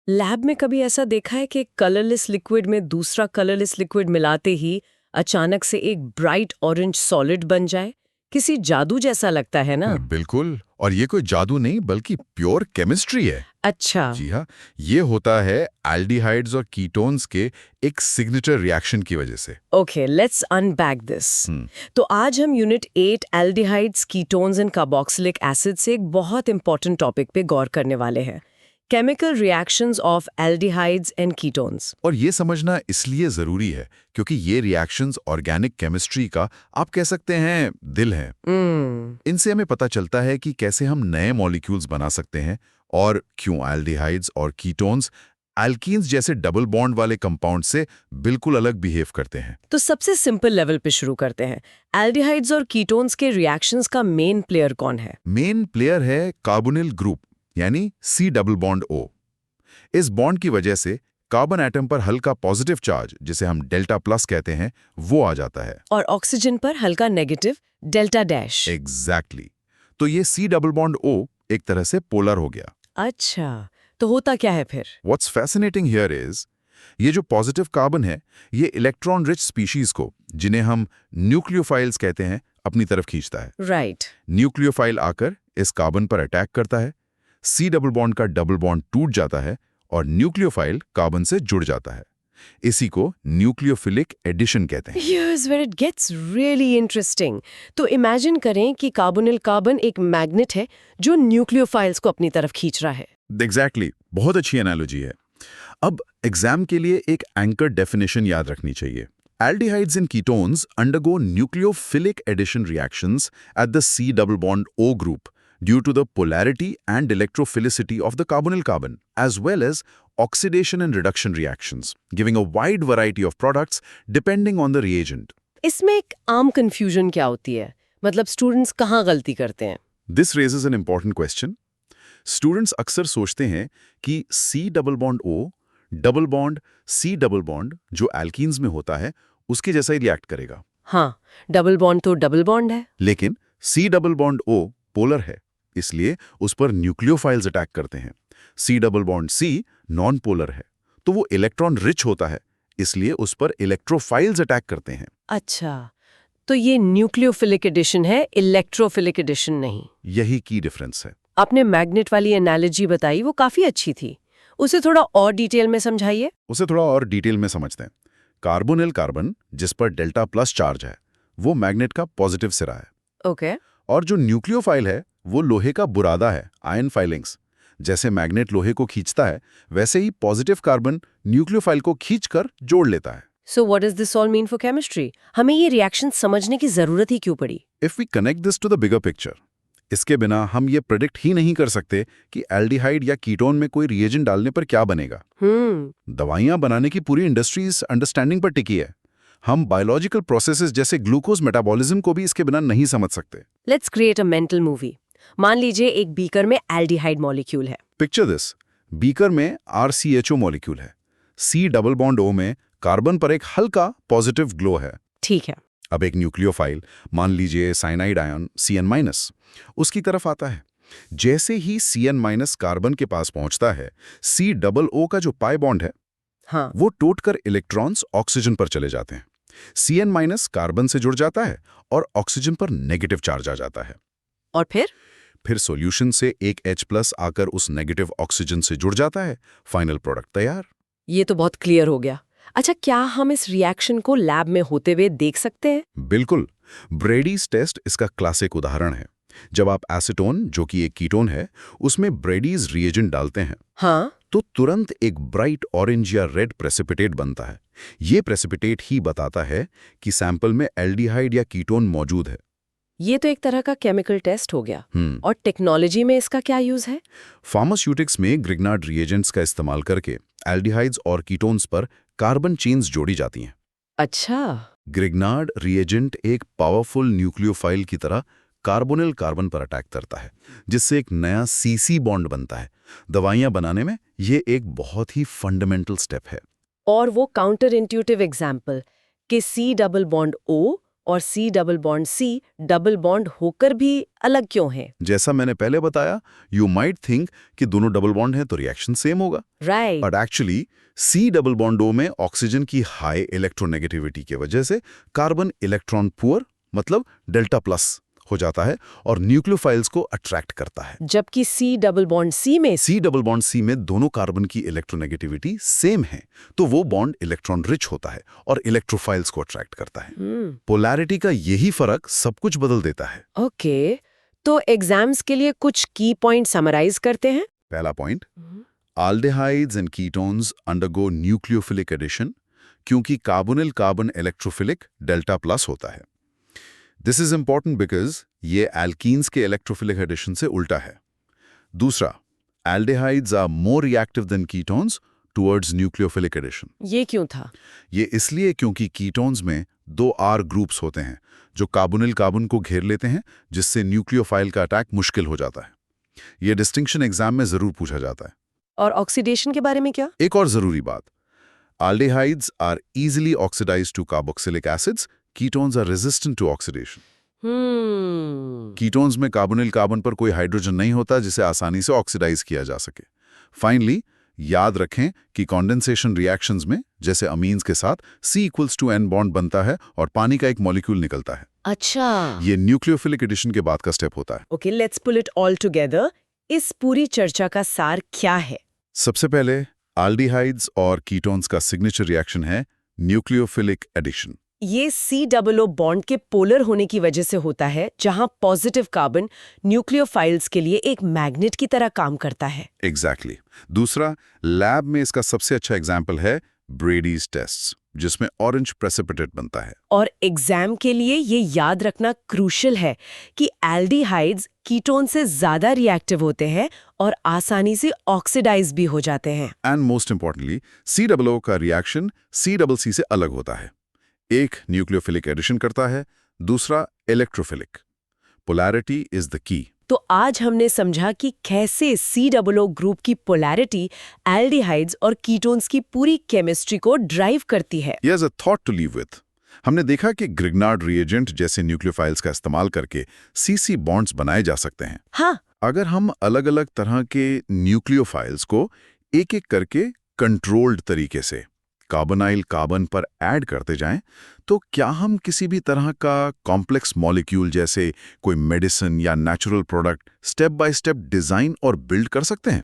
Lab में कभी ऐसा देखा है कि कलरलेस लिक्विड में दूसरा कलरलेस लिक्विड मिलाते ही अचानक से एक ब्राइट ऑरेंज सॉलिड बन जाए? किसी जादू जैसा लगता है ना? बिल्कुल। और ये कोई जादू नहीं बल्कि प्योर केमिस्ट्री है। अच्छा। जी हाँ, ये होता है एल्डिहाइड्स और कीटोन्स के एक सिग्नेचर रिएक्शन की वजह से। Okay, let's unpack this. तो आज हम unit 8 aldehydes, ketones and carboxylic acid से एक बहुत इंपॉर्टेंट टॉपिक पे गौर करने वाले हैं। Chemical reactions of aldehydes and ketones. और ये समझना इसलिए जरूरी है क्योंकि ये रिएक्शंस ऑर्गेनिक केमिस्ट्री का आप कह सकते हैं दिल है। इनसे हमें पता चलता है कि कैसे हम नए मॉलिक्यूल्स बना सकते हैं और क्यों एल्डिहाइड्स और कीटोन्स एल्कीन्स जैसे डबल बॉन्ड वाले कंपाउंड से बिल्कुल अलग बिहेव करते हैं। तो सबसे सिंपल लेवल पे शुरू करते हैं। एल्डिहाइड्स और कीटोन्स के रिएक्शंस का मेन प्लेयर कौन है? मेन प्लेयर है कार्बोनिल ग्रुप यानी C डबल बॉन्ड O। इस बॉन्ड की वजह से कार्बन एटम पर हल्का पॉजिटिव चार्ज, जिसे हम डेल्टा प्लस कहते हैं, वो आ जाता है। और ऑक्सीजन पर हल्का नेगेटिव डेल्टा डैश। एग्जैक्टली। तो ये C डबल बॉन्ड O एक तरह से पोलर हो गया। अच्छा, तो होता क्या है फिर? व्हाट्स फैसिनेटिंग हियर इज ये जो पॉजिटिव कार्बन है, ये इलेक्ट्रॉन रिच स्पीशीज को, जिन्हें हम न्यूक्लियोफाइल्स कहते हैं, अपनी तरफ खींचता है। राइट। न्यूक्लियोफाइल आकर इस कार्बन पर अटैक करता है, C डबल बॉन्ड का डबल बॉन्ड टूट जाता है और न्यूक्लियोफाइल कार्बन से जुड़ जाता है। इसी को न्यूक्लियोफिलिक एडिशन कहते हैं। Here's where it gets really interesting. तो इमेजिन करें कि कार्बोनिल कार्बन एक मैग्नेट है जो न्यूक्लियोफाइल्स को अपनी तरफ खींच रहा है। एग्जैक्टली, बहुत अच्छी एनालॉजी है। अब एग्जाम के लिए एक एंकर डेफिनेशन याद रखनी चाहिए। Aldehydes and ketones undergo nucleophilic addition reactions at the C double bond O group due to the polarity and electrophilicity of the carbonyl carbon, as well as oxidation and reduction reactions, giving a wide variety of products depending on the reagent. इसमें एक आम confusion क्या होती है? मतलब students कहाँ गलती करते हैं? This raises an important question. Students अक्सर सोचते हैं कि C double bond O double bond C double bond जो एल्कीन्स में होता है उसके जैसा ही रिएक्ट करेगा। हाँ, डबल बॉन्ड तो डबल बॉन्ड है। लेकिन C double bond O polar है, इसलिए उस पर न्यूक्लियोफाइल्स अटैक करते हैं। C double bond C non polar है, तो वो इलेक्ट्रॉन रिच होता है, इसलिए उस पर इलेक्ट्रोफाइल्स अटैक करते हैं। अच्छा, तो ये न्यूक्लियोफिलिक एडिशन है, इलेक्ट्रोफिलिक एडिशन नहीं। यही की डिफरेंस है। आपने मैग्नेट वाली एनालॉजी बताई, वो काफी अच्छी थी। उसे थोड़ा और डिटेल में समझाइए। उसे थोड़ा और डिटेल में समझते हैं। कार्बोनिल कार्बन, जिस पर डेल्टा प्लस चार्ज है, वो मैग्नेट का पॉजिटिव सिरा है। ओके। और जो न्यूक्लियोफाइल है वो लोहे का बुरादा है, आयन फाइलिंग्स। जैसे मैग्नेट लोहे को खींचता है, वैसे ही पॉजिटिव कार्बन न्यूक्लियोफाइल को खींचकर जोड़ लेता है। So what does this all mean for chemistry? हमें ये रिएक्शन समझने की जरूरत ही क्यों पड़ी? If we connect this to the bigger picture, इसके बिना हम ये प्रेडिक्ट ही नहीं कर सकते कि एल्डिहाइड या कीटोन में कोई रिएजेंट डालने पर क्या बनेगा। दवाइयां बनाने की पूरी इंडस्ट्री इस अंडरस्टैंडिंग पर टिकी है। हम बायोलॉजिकल प्रोसेसेस जैसे ग्लूकोज मेटाबॉलिज्म को भी इसके बिना नहीं समझ सकते। Let's create a mental movie. मान लीजिए एक बीकर में एल्डिहाइड मॉलिक्यूल है। पिक्चर दिस, बीकर में RCHO मॉलिक्यूल है। C डबल बॉन्ड O में कार्बन पर एक हल्का पॉजिटिव ग्लो है। ठीक है। अब एक न्यूक्लियोफाइल, मान लीजिए साइनाइड आयन CN-, उसकी तरफ आता है। जैसे ही CN- कार्बन के पास पहुंचता है, C डबल O का जो पाई बॉन्ड है, हाँ। वो टूटकर इलेक्ट्रॉन्स ऑक्सीजन पर चले जाते हैं। CN- कार्बन से जुड़ जाता है और ऑक्सीजन पर नेगेटिव चार्ज आ जाता है। और फिर सॉल्यूशन से एक H+ आकर उस नेगेटिव ऑक्सीजन से जुड़ जाता है। फाइनल प्रोडक्ट तैयार। ये तो बहुत क्लियर हो गया। अच्छा, क्या हम इस रिएक्शन को लैब में होते हुए देख सकते हैं? बिल्कुल। ब्रेडीज टेस्ट इसका क्लासिक उदाहरण है। जब आप एसीटोन, जो कि एक कीटोन है, उसमें ब्रेडीज रिएजेंट डालते हैं, हाँ, तो तुरंत एक ब्राइट ऑरेंज या रेड प्रेसिपिटेट बनता है। ये प्रेसिपिटेट ही बताता है कि सैंपल में एल्डिहाइड या कीटोन मौजूद है। ये तो एक तरह का केमिकल टेस्ट हो गया। और टेक्नोलॉजी में इसका क्या यूज है? फार्मास्यूटिक्स में ग्रिग्नार्ड रिएजेंट्स का इस्तेमाल करके एल्डिहाइड्स और कीटोन्स पर कार्बन चेन्स जोड़ी जाती हैं। अच्छा। ग्रिग्नार्ड रिएजेंट एक पावरफुल न्यूक्लियोफाइल की तरह कार्बोनिल कार्बन पर अटैक करता है, जिससे एक नया CC बॉन्ड बनता है। दवाइयां बनाने में ये एक बहुत ही फंडामेंटल स्टेप है। और वो काउंटर इंट्यूटिव एग्जाम्पल कि C डबल बॉन्ड O और C double bond C double bond होकर भी अलग क्यों है? जैसा मैंने पहले बताया, यू माइट थिंक कि दोनों डबल बॉन्ड हैं तो रिएक्शन सेम होगा, right. But actually C double bond O में ऑक्सीजन की हाई इलेक्ट्रोनेगेटिविटी की वजह से कार्बन इलेक्ट्रॉन पुअर मतलब डेल्टा प्लस हो जाता है और न्यूक्लियोफाइल्स को अट्रैक्ट करता है। जबकि C double bond C double bond C में दोनों कार्बन की इलेक्ट्रोनेगेटिविटी सेम है, तो वो बॉन्ड इलेक्ट्रॉन रिच होता है और इलेक्ट्रोफाइल्स को अट्रैक्ट करता है। पोलैरिटी का यही फर्क सब कुछ बदल देता है। ओके, तो एग्जाम्स के लिए कुछ की पॉइंट समराइज करते हैं। पहला point, aldehydes and ketones undergo nucleophilic addition क्योंकि carbonyl carbon electrophilic delta plus होता है। दिस इज इंपॉर्टेंट बिकॉज ये एल्कीन्स के इलेक्ट्रोफिलिक एडिशन से उल्टा है। दूसरा, aldehydes are more reactive than ketones towards nucleophilic addition. ये क्यों था? ये इसलिए क्योंकि कीटोन्स में 2 R ग्रुप्स होते हैं जो कार्बोनिल कार्बन को घेर लेते हैं, जिससे न्यूक्लियोफाइल का अटैक मुश्किल हो जाता है। ये डिस्टिंक्शन एग्जाम में जरूर पूछा जाता है। और ऑक्सीडेशन के बारे में क्या? एक और जरूरी बात, aldehydes are easily oxidized to carboxylic acids, ketones are resistant to oxidation. Ketones में कार्बोनिल कार्बन पर कोई हाइड्रोजन नहीं होता जिसे आसानी से ऑक्सीडाइज किया जा सके। फाइनली, याद रखें कि कंडेंसेशन रिएक्शंस में जैसे अमीन्स के साथ C=N बॉन्ड बनता है और पानी का एक मॉलिक्यूल निकलता है। अच्छा, ये न्यूक्लियोफिलिक एडिशन के बाद का स्टेप होता है। Okay, let's pull it all together. इस पूरी चर्चा का सार क्या है? सबसे पहले, aldehydes और कीटोन्स का सिग्नेचर रिएक्शन है न्यूक्लियोफिलिक एडिशन। ये C बॉन्ड के पोलर होने की वजह से होता है, जहां पॉजिटिव कार्बन न्यूक्लियोफाइल्स के लिए एक मैग्नेट की तरह काम करता है। एग्जैक्टली। दूसरा, लैब में इसका सबसे अच्छा एग्जाम्पल है ब्रेडीज टेस्ट, जिसमें ऑरेंज प्रेसिपिटेट बनता है। और एग्जाम के लिए ये याद रखना क्रूशल है कि एल्डिहाइड्स कीटोन से ज्यादा रिएक्टिव होते हैं और आसानी से ऑक्सीडाइज भी हो जाते हैं। एंड मोस्ट इंपॉर्टेंटली, COO का रिएक्शन CCC से अलग होता है। एक न्यूक्लियोफिलिक एडिशन करता है, दूसरा electrophilic. Polarity is the key. तो आज हमने समझा कि कैसे COO ग्रुप की पोलैरिटी एल्डिहाइड्स और कीटोन्स की पूरी केमिस्ट्री को ड्राइव करती है। Here's a thought to leave with. हमने देखा कि ग्रिग्नार्ड रिएजेंट जैसे न्यूक्लियोफाइल्स का इस्तेमाल करके CC बॉन्ड्स बनाए जा सकते हैं। हाँ, अगर हम अलग-अलग तरह के न्यूक्लियोफाइल्स को एक-एक करके कंट्रोल्ड तरीके से कार्बोनाइल कार्बन पर ऐड करते जाएं, तो क्या हम किसी भी तरह का कॉम्प्लेक्स मॉलिक्यूल जैसे कोई मेडिसिन या natural product step by step design और बिल्ड कर सकते हैं?